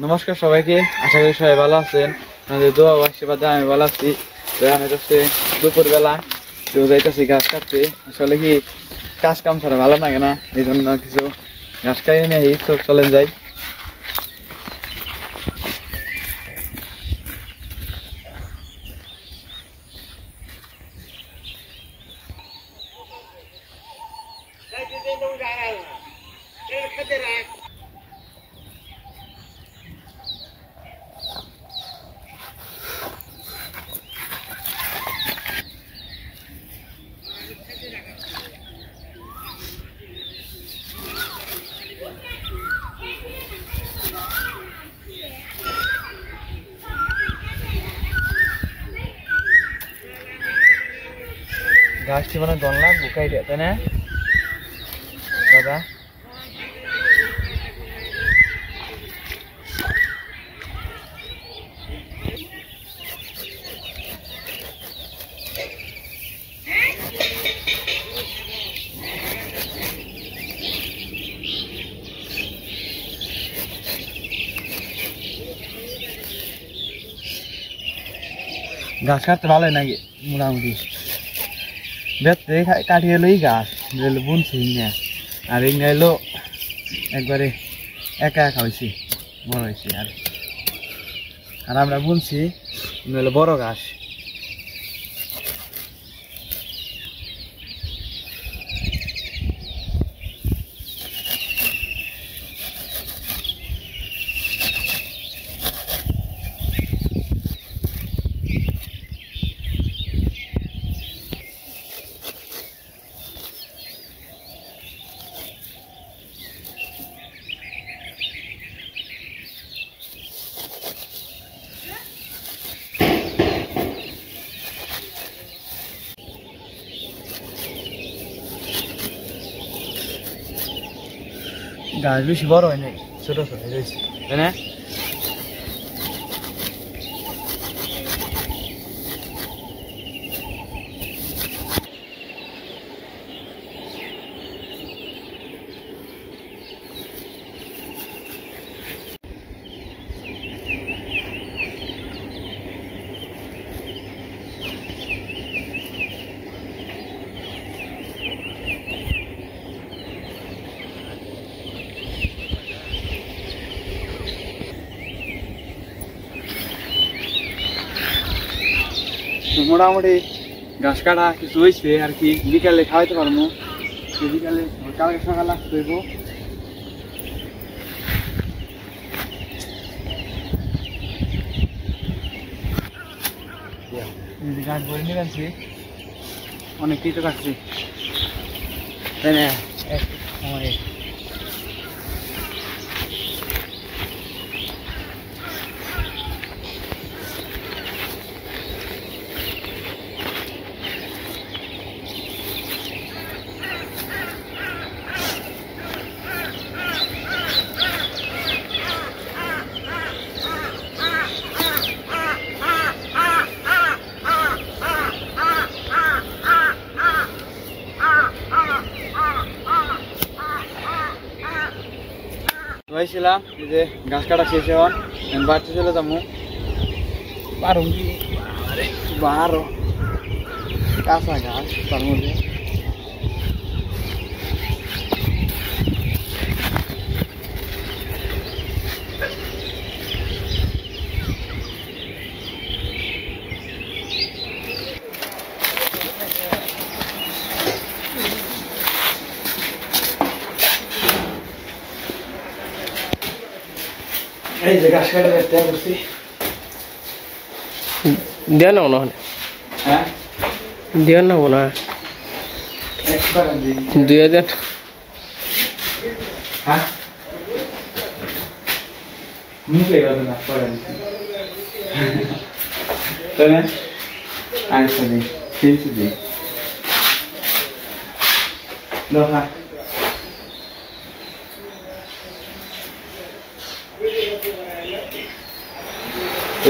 নমস্কার সবাইকে, আশা করি সবাই ভালো আছেন। আমাদের দোয়া ও আশীর্বাদে আমি ভালো আছি। তো আমি হচ্ছে দুপুরবেলা তো যাইতেছি ঘাস কাটতে। আসলে কি কাজ কাম ছাড়া ভালো লাগে না, এই জন্য কিছু ঘাস কাটিয়ে নিয়ে চলে যাই। গাছটি মানে দন লাগবো কাইটে, তাই না দাদা? গাছ কাটতে ভালোই নাকি মোটামুটি বেতে কাটিয়ে এলোই গাছ বুনছি না, আর এই এলো একবারে একা একা হয়েছি, বড় হয়েছে। আর আমরা বুনছি হলো বড় ঘাস। গাছ বেশি বড় হয় নাই, ছোট ছোট হয়েছে, তাই না? মোটামুটি ঘাস কাটা কিছু হয়েছে আর কি, বিকালে খাওয়াইতে পারবো। বিকালে কালকে সকালে আসতে হইব। গাছ ভরে নিয়ে আসছি, অনেক কিছু কাটছি, তাই না? এক সময় ছিলাম যে গাছ কাটা শেষ হওয়ার বাড়তে চলে যাবো। পারো কি বারো কাঁচা গাছ তার মধ্যে এই যে গাছ কাটা দেখতে করছি। দেন না মনে হয়, হ্যাঁ দেন না মনে হয়, দিয়ে দেন। হ্যাঁ মুখে গেল না পড়েন, তাই না? আরেকটা দিই, তিনশো দিই দেখা।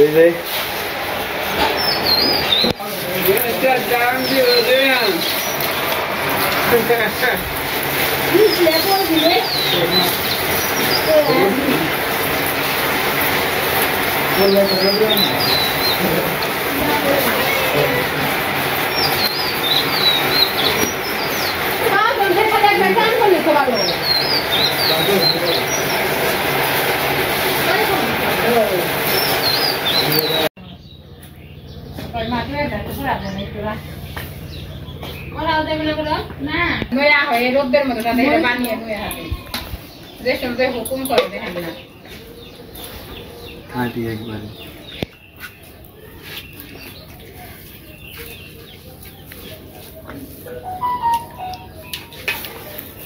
এই যে রোদের মতো বানিয়ে যে সব হুকুম করে দেখেন না কাটি একবারে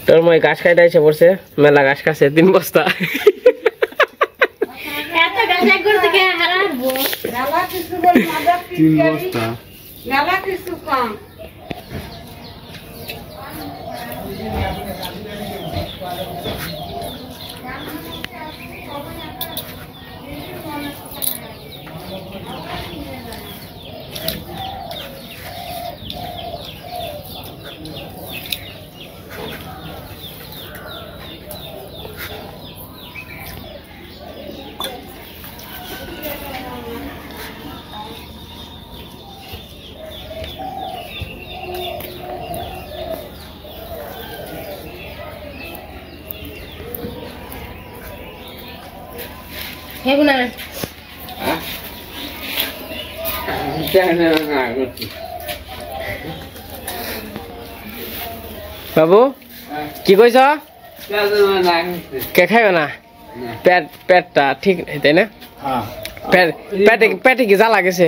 তোর মই গাছ খাইতে এসে পড়ছে মেলা গাছ খাচ্ছে 3 বস্তা এত গাছ একবার থেকে হারাবো গালা কিছু বল মাদা 3 বস্তা গালা কিছু কম হেগুনা বাবু কি কইছ কে খাইবে না পেটটা ঠিক নাই তাই না পেটে কি জ্বালা গেছে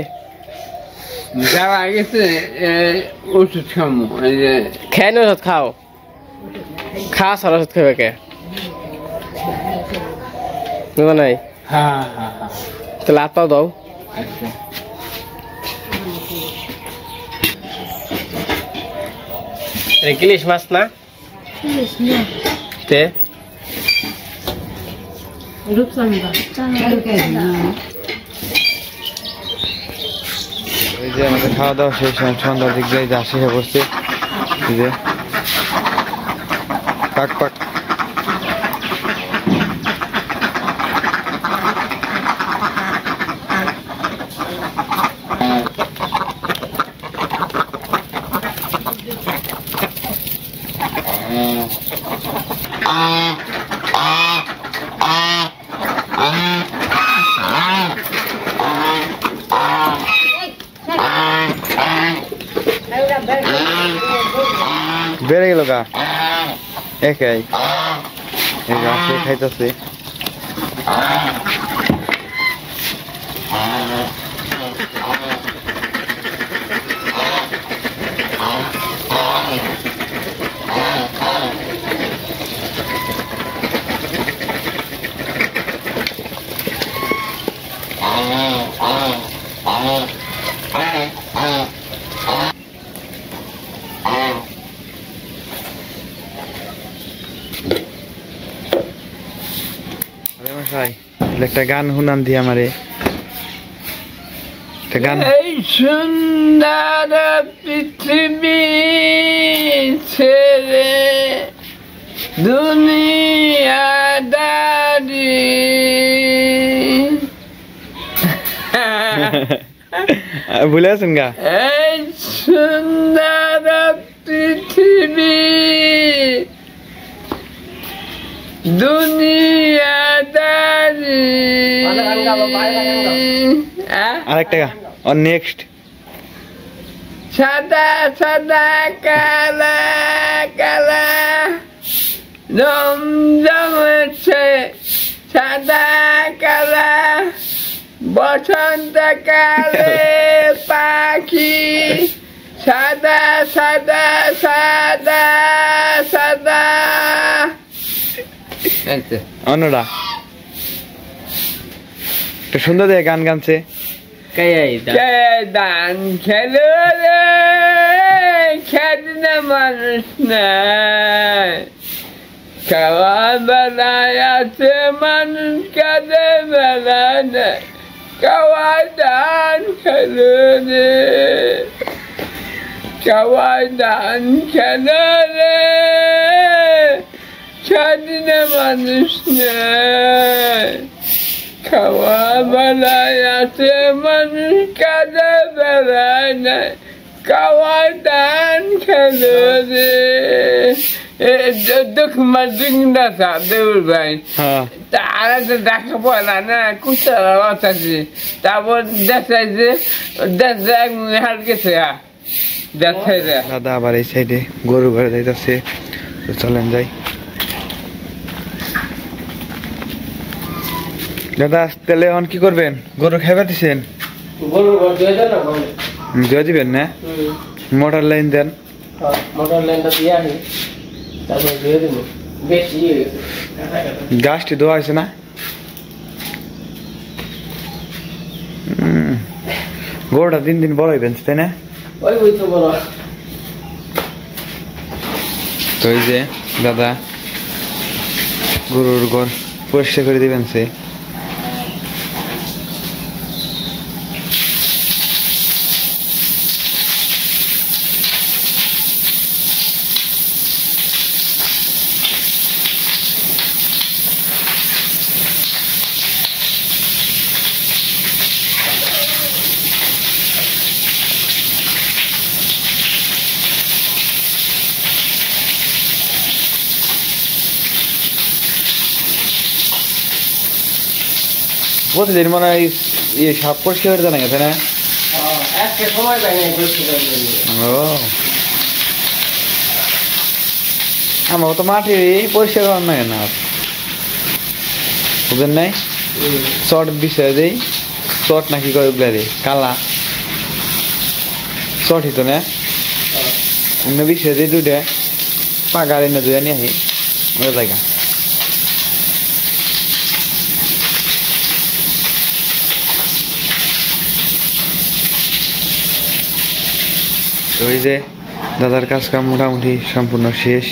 ওষুধ খামো খেয়ে নি ওষুধ খাও খাওয়া সার ওষুধ খাবে কে নাই তাহলে হাত পাও দাও আচ্ছা ইলিশ মাছ না তে এই যে আমাদের খাওয়া দাওয়া শেষ সন্ধ্যার দিক দিয়ে যা শেষে পড়ছে এই যে পাক পাক বেড়ে গেল গা একাই এই গাছে খাইতেছে একটা গান শুনান দি আমারে একটা গান এই সুন্দর পৃথিবী ছেড়ে দুনিয়াদারি ভুলে আছেন গা এই সুন্দর পৃথিবী দুনিয়াদারি আরেকটা গা আর নেক্সট সাদা সাদা কালা কালা রং জমেছে সাদা কালা বসন্তকালে পাখি সাদা সাদা সাদা সাদা অন্যরা একটা সুন্দর দিয়ে গান গানছে দান খেলো রে খেতে না মানুষ না খাওয়া বেলায় আছে মানুষ কাঁদে বেলা না খাওয়া দান খেলো রে খাওয়া দান খেলো রে খেতে না মানুষ না খাওয়া বেলায় আছে মানুষ কাঁদে বেলায় নাই খাওয়া ধান খেলে রে দুঃখ মাদিক না দেউল ভাই হ্যাঁ তারা তো দেখা পড়া না কুচারা আছে তারপর দেখাইছে দেশে হাল গেছে দেখাই রে দাদা আবার এই সাইডে গরু ঘরে যাইতেছে, তো চলেন যাই। দাদা তাহলে এখন কি করবেন? গরু খাইবা দিচ্ছেন? গরুর ঘর দিয়ে দেন না বলে দিয়ে দিবেন না? মোটর লাইন দেন। মোটর লাইনটা দিয়ে আসি, তারপরে দিয়ে দেবো। বেশি গাছটি ধোয়া হয়েছে না? গরুটা দিন দিন বড় হইবেন তাই না? ওই তো বড়। তো এই যে দাদা গরুর ঘর পরিষ্কার করে দিবেন সে। প্রতিদিন মনে হয় সাপ পরিষ্কার করে জানা গেছে না? আজকে সময় পাই নাই পরিষ্কার ও আমার তো মাটি পরিষ্কার করার নাই না, বুঝেন নাই? চট বিষয় দেই, চট নাকি করে উগলা রে কালা চট হইতো না, অন্য বিষয় দিই দুইটা পাগারে না দুই নিয়ে আহি ওই জায়গা। ওই যে দাদার কাজ কাম মোটামুটি সম্পূর্ণ শেষ,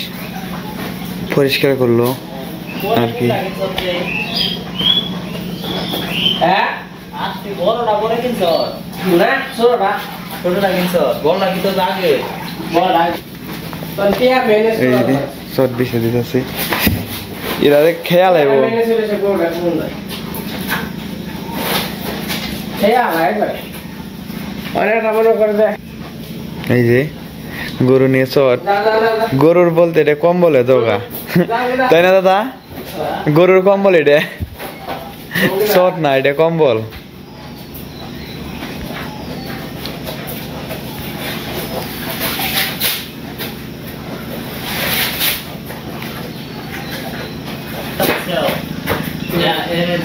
পরিষ্কার করলো আর কি। হ্যাঁ আজকে বড়টা বড় কিনছ না? ছোটটা ছোটটা কিনছ, বড়টা কি তো আগে বড়টা তোর টিয়া মেনেজ এই যে চট বিষয় দিতেছে, এরা খেয়াল আইব। মেনেজ হইছে বড়টা কোন না খেয়া ভাই অনেকটা মনে করে দে। এই যে গরু নিয়ে চট, গরুর বলতে এটা কম্বলে দোগা তাই না দাদা? গরুর কম্বল এটা, চট না এটা কম্বল।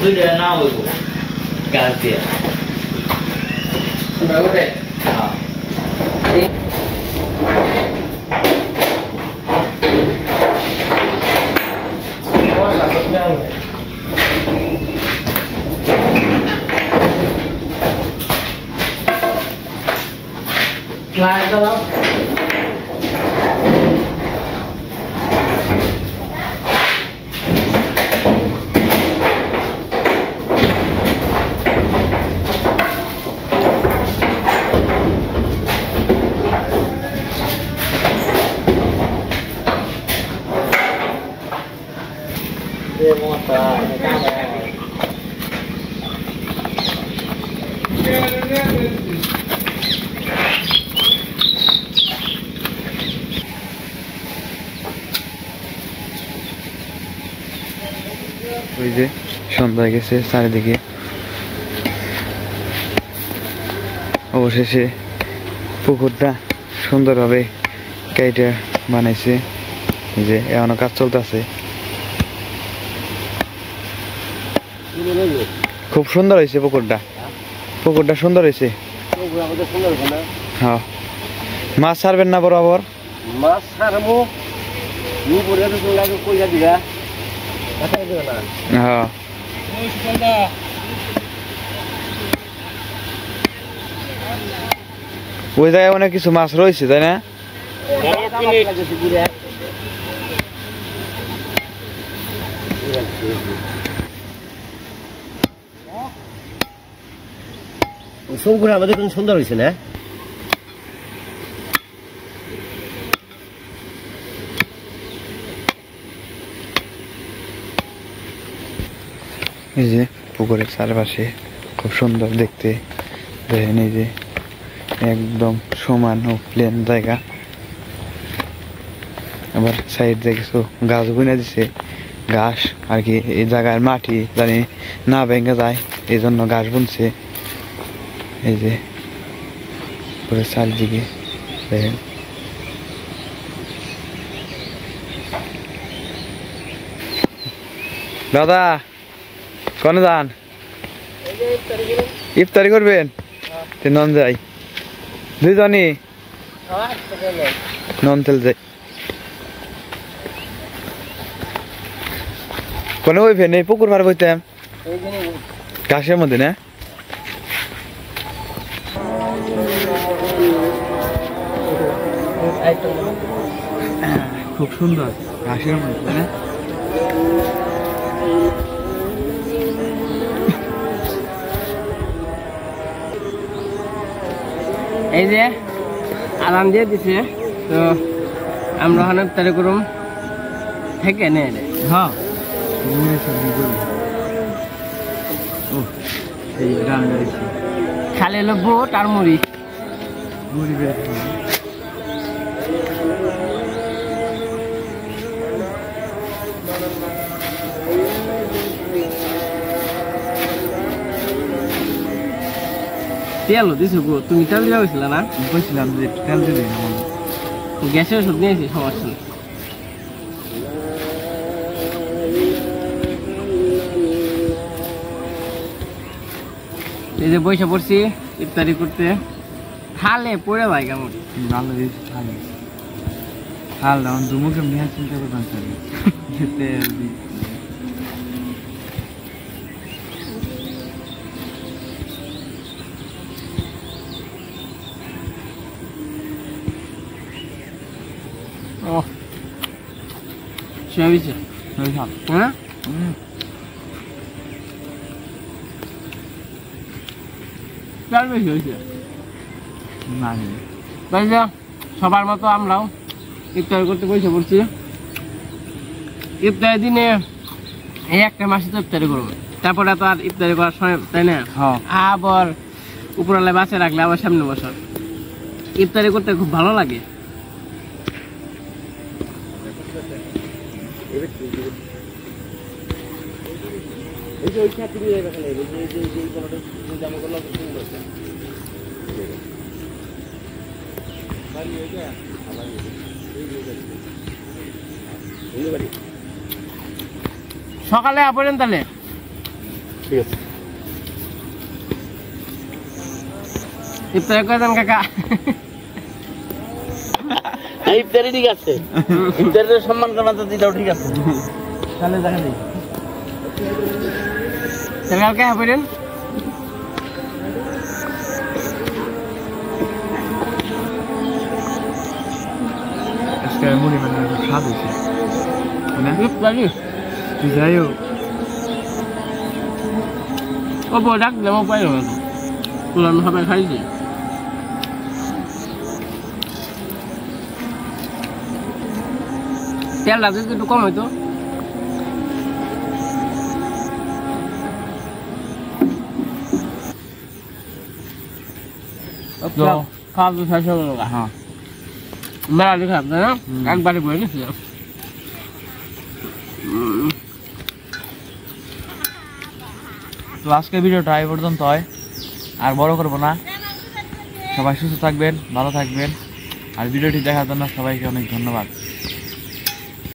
দুইটা না হইব গাছ দিয়ে ওই যে সন্ধ্যা হয়ে গেছে চারিদিকে, অবশেষে পুকুরটা সুন্দরভাবে কেটে বানাইছে। এই যে এখনো কাজ চলতেছে, খুব সুন্দর হয়েছে পুকুরটা, পুকুরটা সুন্দর হয়েছে। হ্যাঁ মাছ ছাড়বেন না বরাবর? মাছ ছাড়বো কইয়া দিবা হ্যাঁ ওই জায়গায় অনেক কিছু মাছ রয়েছে তাই না? সবগুলো আমাদের কোন সুন্দর হয়েছে না? এই যে পুকুরের চারপাশে খুব সুন্দর দেখতে। দেখেন এই যে একদম সমান ও প্লেন জায়গা। আবার সাইড দিয়ে কিছু গাছ বুনে দিছে, ঘাস আর কি এই জায়গার মাটি জানি না ভেঙে যায় এই জন্য ঘাস বুনছে। এই যে পুরো চারদিকে দেখেন। দাদা কনে যান? ইফতারি করবেন? নন যাই দুইজনই নন তেল যাই কোনো ওই ফেনে পুকুর পার বইতাম ঘাসের মধ্যে না। খুব সুন্দর ঘাসের মধ্যে না। এই যে আরাম দিয়ে দিছে, তো আমরা ওখানে তারে করুম থেকে নে হ্যাঁ খালি হলো বোট আর মুড়ি। তেল দিছো গো, তুমি তেল দিয়ে গেছিল না? বলছিলাম যে তেল দিবি গ্যাসের ওষুধ নিয়েছি, সমস্যা নেই। এই যে বৈশা পড়ছি ইফতারি করতে, খালে পড়ে ভাই কেমন ভালো দিয়েছি খালি খাল তখন দুমুখে নিয়ে চিন্তা করতাম তেল দিই। ও শুয়েছে হ্যাঁ। বেশি হয়েছে তাই যে সবার মতো আমরাও ইফতার করতে বসে পড়ছি। ইফতারের দিনে এই একটা মাসে তো ইফতারি করবো, তারপরে তো আর ইফতারি করার সময়, তাই না? আবার উপরালায় বাঁচে রাখলে আবার সামনে বছর ইফতারি করতে খুব ভালো লাগে। সকালে আপড়েন তাহলে ঠিক আছে। ইফতারি করে দেন কাকা। ইফতারি ঠিক আছে, ইফতারির সম্মান করা তো দিটাও ঠিক আছে। তাহলে দেখা যাই কালকে আপড়েন। আজকে মুড়ি মানে স্বাদ হয়েছে না ইফতারি যাই হোক। ও প্রোডাক্ট যেমন পাই না পুরানো ভাবে খাইছি। তেল রাখতে একটু কম হইতো। খাওয়া তো শেষ হয়ে গেল। হ্যাঁ মেলা দেখে আপনার না একবারে বয়ে গেছিল। তো আজকের ভিডিওটা এই পর্যন্ত হয়, আর বড় করবো না। সবাই সুস্থ থাকবেন, ভালো থাকবেন, আর ভিডিওটি দেখার জন্য সবাইকে অনেক ধন্যবাদ।